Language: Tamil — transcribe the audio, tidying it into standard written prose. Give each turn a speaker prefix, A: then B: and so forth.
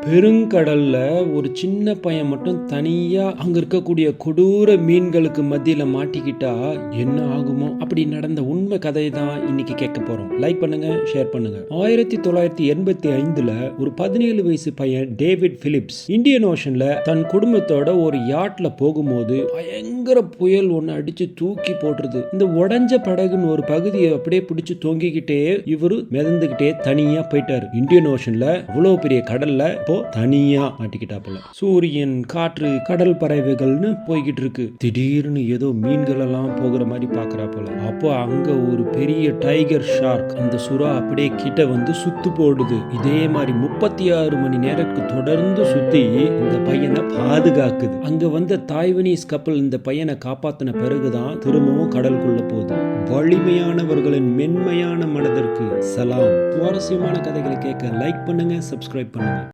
A: பெருங்கடல்ல ஒரு சின்ன பையன் மட்டும் தனியா அங்க இருக்கக்கூடிய கொடூர மீன்களுக்கு மத்தியில மாட்டிக்கிட்டா என்ன ஆகுமோ? அப்படி நடந்த உண்மை கதை தான் இன்னைக்கு கேட்க போறோம். லைக் பண்ணுங்க, ஷேர் பண்ணுங்க. 1985ல ஒரு 17 வயசு பையன் டேவிட் பிலிப்ஸ் இந்தியன் ஓஷன்ல தன் குடும்பத்தோட ஒரு யாட்ல போகும்போது பயங்கர புயல் ஒன்னு அடிச்சு தூக்கி போட்டுருது. இந்த உடஞ்ச படகுன்னு ஒரு பகுதியை அப்படியே பிடிச்சு தொங்கிக்கிட்டே இவரு மிதந்துகிட்டே தனியா போயிட்டாரு. இந்தியன் ஓஷன்ல அவ்வளவு பெரிய கடல்ல தனியா மாட்டிக்கிட்டாப்புல. சூரியன், காற்று, கடல் பறவைகள்னு போய்கிட்டு இருக்கு. திடீர்னு ஏதோ மீன்கள் எல்லாம் போகிற மாதிரி பாக்குறாப்புல. அப்போ அங்க ஒரு பெரிய டைகர் ஷார்க் அந்த சுறா அப்படியே கிட்ட வந்து சுத்து போடுது. இதே மாதிரி 36 மணி நேரத்துக்கு தொடர்ந்து சுத்தி இந்த பையனை பாதுகாக்குது. அங்க வந்த தாய்வனீஸ் கப்பல் இந்த பையனை காப்பாத்தின பிறகுதான் திரும்பவும் கடலுக்குள்ள போகுது. வலிமையானவர்களின் மென்மையான மனதிற்கு சலாம். சுவாரஸ்யமான கதைகளை கேட்க லைக் பண்ணுங்க, சப்ஸ்கிரைப் பண்ணுங்க.